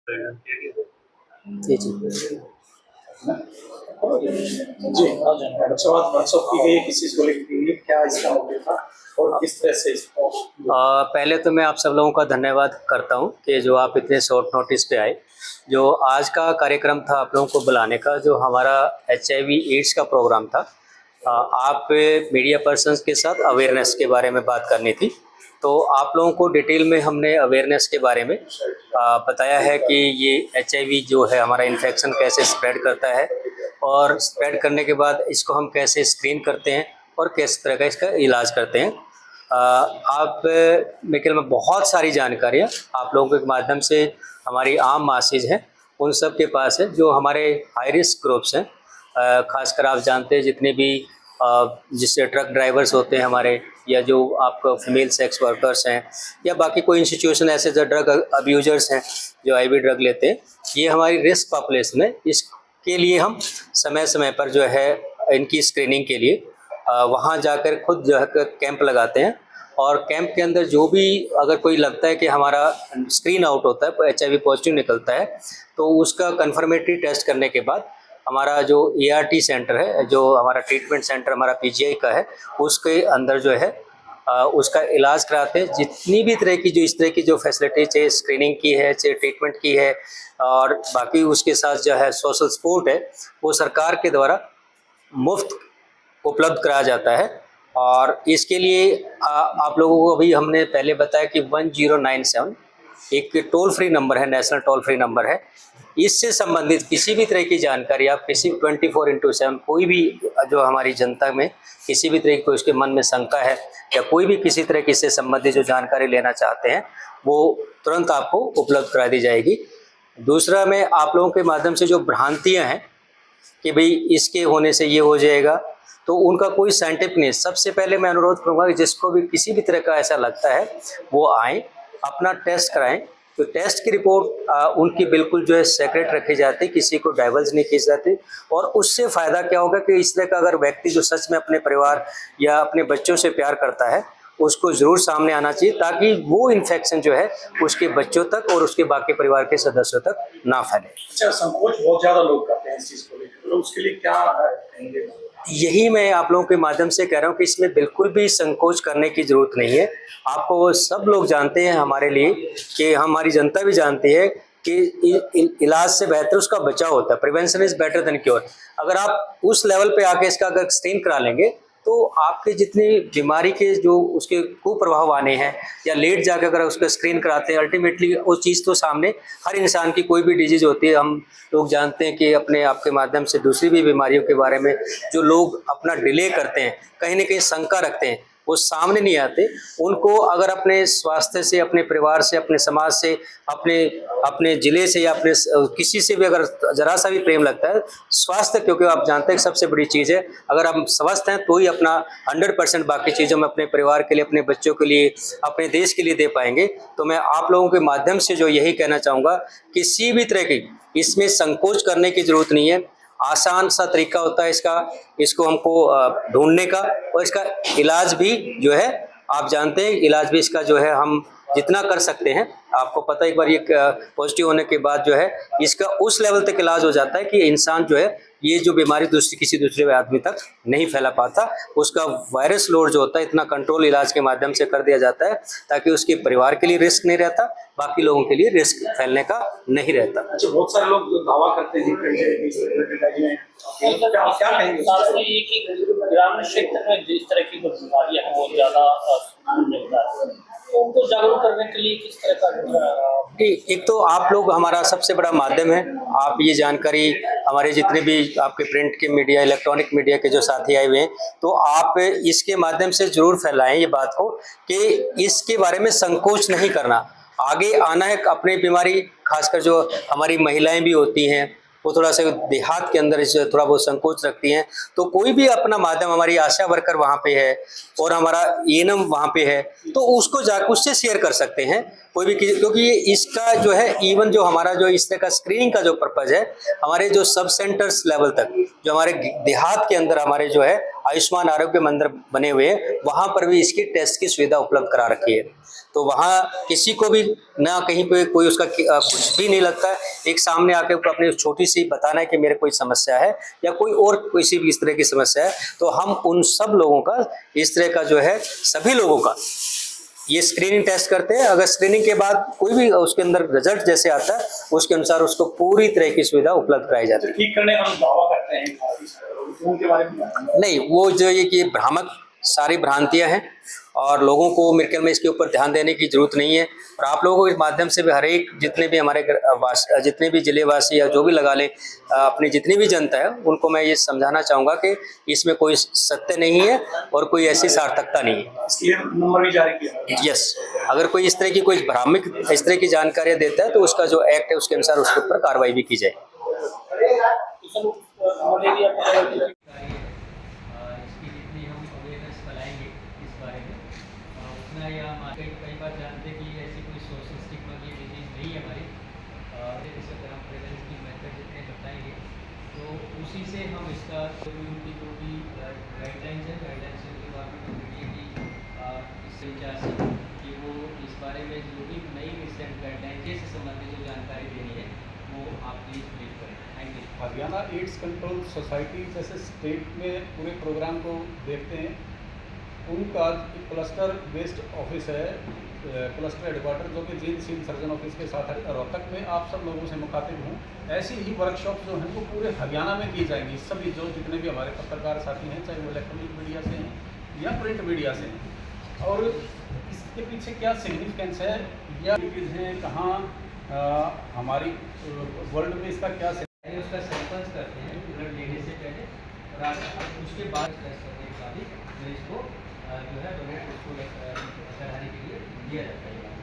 जी जी। जी अच्छा, बात व्हाट्सएप की गई किस चीज़ को लेकर की गई, क्या इसका मोटिव था और किस तरह से इसको पहले तो मैं आप सब लोगों का धन्यवाद करता हूं कि जो आप इतने शॉर्ट नोटिस पे आए। जो आज का कार्यक्रम था आप लोगों को बुलाने का, जो हमारा HIV एड्स का प्रोग्राम था, आप मीडिया पर्सन्स के साथ अवेयरनेस के बारे में बात करनी थी। तो आप लोगों को डिटेल में हमने अवेयरनेस के बारे में बताया है कि ये HIV जो है हमारा इन्फेक्शन कैसे स्प्रेड करता है, और स्प्रेड करने के बाद इसको हम कैसे स्क्रीन करते हैं और किस तरह का इसका इलाज करते हैं। आप मेरे ख्याल में बहुत सारी जानकारियाँ आप लोगों के माध्यम से हमारी आम मासेज हैं उन सब के पास है, जो हमारे हाई रिस्क ग्रुप्स हैं। खासकर आप जानते हैं जितने भी जिससे ट्रक ड्राइवर्स होते हैं हमारे, या जो आपका फीमेल सेक्स वर्कर्स हैं, या बाकी कोई इंस्टीट्यूशन ऐसे जो ड्रग अब्यूजर्स हैं जो IV ड्रग लेते हैं, ये हमारी रिस्क पॉपुलेशन है। इसके लिए हम समय समय पर जो है इनकी स्क्रीनिंग के लिए वहाँ जाकर खुद जो है कैंप लगाते हैं। और कैंप के अंदर जो भी अगर कोई लगता है कि हमारा स्क्रीन आउट होता है, HIV पॉजिटिव निकलता है, तो उसका कन्फर्मेटरी टेस्ट करने के बाद हमारा जो ART सेंटर है, जो हमारा ट्रीटमेंट सेंटर हमारा PGI का है, उसके अंदर जो है उसका इलाज कराते हैं। जितनी भी तरह की जो इस तरह की जो फैसिलिटी चाहे स्क्रीनिंग की है, चाहे ट्रीटमेंट की है, और बाकी उसके साथ जो है सोशल सपोर्ट है, वो सरकार के द्वारा मुफ्त उपलब्ध कराया जाता है। और इसके लिए आप लोगों को अभी हमने पहले बताया कि 1097 एक टोल फ्री नंबर है, नेशनल टोल फ्री नंबर है। इससे संबंधित किसी भी तरह की जानकारी आप किसी 24/7 कोई भी जो हमारी जनता में किसी भी तरह की उसके मन में शंका है, या कोई भी किसी तरह की इससे संबंधित जो जानकारी लेना चाहते हैं, वो तुरंत आपको उपलब्ध करा दी जाएगी। दूसरा, मैं आप लोगों के माध्यम से जो भ्रांतियाँ हैं कि भाई इसके होने से ये हो जाएगा, तो उनका कोई साइंटिफिक नहीं। सबसे पहले मैं अनुरोध करूंगा कि जिसको भी किसी भी तरह का ऐसा लगता है वो आए, अपना टेस्ट कराएं। तो टेस्ट की रिपोर्ट उनकी बिल्कुल जो है सेक्रेट रखी जाती, किसी को डाइवर्स नहीं की जाती। और उससे फ़ायदा क्या होगा कि इस तरह का अगर व्यक्ति जो सच में अपने परिवार या अपने बच्चों से प्यार करता है, उसको ज़रूर सामने आना चाहिए, ताकि वो इन्फेक्शन जो है उसके बच्चों तक और उसके बाकी परिवार के सदस्यों तक ना फैले। अच्छा, संकोच बहुत ज़्यादा लोग करते हैं इस चीज़ को लेकर, तो उसके लिए क्या कहेंगे? यही मैं आप लोगों के माध्यम से कह रहा हूँ कि इसमें बिल्कुल भी संकोच करने की ज़रूरत नहीं है। आपको सब लोग जानते हैं हमारे लिए, कि हमारी जनता भी जानती है कि इलाज से बेहतर उसका बचाव होता है। Prevention is better than cure. अगर आप उस लेवल पे आके इसका अगर स्क्रीन करा लेंगे, तो आपके जितनी बीमारी के जो उसके कुप्रभाव आने हैं, या लेट जाकर अगर उसका स्क्रीन कराते हैं, अल्टीमेटली वो चीज़ तो सामने हर इंसान की कोई भी डिजीज़ होती है। हम लोग जानते हैं कि अपने आपके माध्यम से दूसरी भी बीमारियों के बारे में जो लोग अपना डिले करते हैं, कहीं ना कहीं शंका रखते हैं, वो सामने नहीं आते। उनको अगर अपने स्वास्थ्य से, अपने परिवार से, अपने समाज से, अपने अपने ज़िले से, या अपने किसी से भी अगर ज़रा सा भी प्रेम लगता है, स्वास्थ्य, क्योंकि आप जानते हैं सबसे बड़ी चीज़ है। अगर हम स्वस्थ हैं तो ही अपना 100% बाकी चीज़ हम अपने परिवार के लिए, अपने बच्चों के लिए, अपने देश के लिए दे पाएंगे। तो मैं आप लोगों के माध्यम से जो यही कहना चाहूँगा, किसी भी तरह की इसमें संकोच करने की ज़रूरत नहीं है। आसान सा तरीका होता है इसको हमको ढूंढने का, और इसका इलाज भी जो है आप जानते हैं, इलाज भी इसका जो है हम जितना कर सकते हैं, आपको पता है एक बार ये पॉजिटिव होने के बाद जो है इसका उस लेवल तक इलाज हो जाता है कि इंसान जो है ये जो बीमारी किसी दूसरे आदमी तक नहीं फैला पाता। उसका वायरस लोड जो होता है इतना कंट्रोल इलाज के माध्यम से कर दिया जाता है, ताकि उसके परिवार के लिए रिस्क नहीं रहता, बाकी लोगों के लिए रिस्क फैलने का नहीं रहता। अच्छा, बहुत सारे लोग जो दावा करते हैं क्या कहेंगे? ग्रामीण क्षेत्र में जिस तरह की बीमारियां हैं वो ज्यादा मिलता है, तो उनको जागरूक करने के लिए किस तरह का? एक तो आप लोग हमारा सबसे बड़ा माध्यम है। आप ये जानकारी हमारे जितने भी आपके प्रिंट के मीडिया, इलेक्ट्रॉनिक मीडिया के जो साथी आए हुए हैं, तो आप इसके माध्यम से जरूर फैलाएं ये बात को, कि इसके बारे में संकोच नहीं करना, आगे आना है। अपनी बीमारी, खासकर जो हमारी महिलाएं भी होती हैं, वो थोड़ा सा देहात के अंदर इसे थोड़ा बहुत संकोच रखती हैं, तो कोई भी अपना माध्यम, हमारी आशा वर्कर वहाँ पे है और हमारा ANM वहाँ पे है, तो उसको जाकर उससे शेयर कर सकते हैं कोई भी, क्योंकि ये इसका जो है इवन जो हमारा जो इस तरह का स्क्रीनिंग का जो पर्पज़ है, हमारे जो सब सेंटर्स लेवल तक, जो हमारे देहात के अंदर हमारे जो है आयुष्मान आरोग्य मंदिर बने हुए हैं, वहाँ पर भी इसकी टेस्ट की सुविधा उपलब्ध करा रखी है। तो वहाँ किसी को भी ना कहीं पे कोई उसका कुछ भी नहीं लगता है, एक सामने आके अपनी छोटी सी बताना है कि मेरे कोई समस्या है या कोई और किसी भी इस तरह की समस्या है, तो हम उन सब लोगों का इस तरह का जो है सभी लोगों का ये स्क्रीनिंग टेस्ट करते हैं। अगर स्क्रीनिंग के बाद कोई भी उसके अंदर रिजल्ट जैसे आता है उसके अनुसार उसको पूरी तरह की सुविधा उपलब्ध कराई जाती है। ठीक करने का हम दावा करते हैं उनके बारे में नहीं, वो जो ये कि भ्रामक सारी भ्रांतियां हैं और लोगों को मेरे ख्याल में इसके ऊपर ध्यान देने की जरूरत नहीं है। और आप लोगों को इस माध्यम से भी हर एक जितने भी हमारे जितने भी जिलेवासी या जो भी लगा ले अपनी जितनी भी जनता है उनको मैं ये समझाना चाहूँगा कि इसमें कोई सत्य नहीं है और कोई ऐसी सार्थकता नहीं है। इसलिए नंबर भी जारी किया। यस, अगर कोई इस तरह की कोई भ्रामक इस तरह की जानकारियाँ देता है तो उसका जो एक्ट है उसके अनुसार उसके ऊपर कार्रवाई भी की जाए। या मार्केट कई बार जानते कि ऐसी कोई सोशल स्टिग्मा की डिजीज़ नहीं है हमारी, जैसे अगर हम प्रेवेंस की मेथड जितने बताएंगे तो उसी से हम इसका जो भी गाइडलाइंस है गाइडलाइंस के गवर्नमेंट ऑफ इंडिया की इससे चाहती कि वो इस बारे में जो भी नई रिसेंट गाइडलाइंस से संबंधित जो जानकारी देनी है वो आप प्लीज़ ब्रीफ करें। Thank you. Haryana AIDS control society जैसे स्टेट में पूरे प्रोग्राम को देखते हैं, उनका एक क्लस्टर बेस्ड ऑफिस है, क्लस्टर हेडक्वार्टर जो कि जींद सिविल सर्जन ऑफिस के साथ है। रोहतक में आप सब लोगों से मुखातिब हूँ। ऐसी ही वर्कशॉप जो हैं वो पूरे हरियाणा में की जाएंगी। सभी जो जितने भी हमारे पत्रकार साथी हैं, चाहे वो इलेक्ट्रॉनिक मीडिया से हैं या प्रिंट मीडिया से हैं, और इसके पीछे क्या सिग्निफिकेंस है या हैं, कहाँ हमारी वर्ल्ड में इसका क्या उसका सैंपल्स करते हैं ब्लड लेने से पहले और उसके बाद टेस्ट करने के बाद ही इसको जो है डोनेट उसको कराने के लिए दिया जाता है।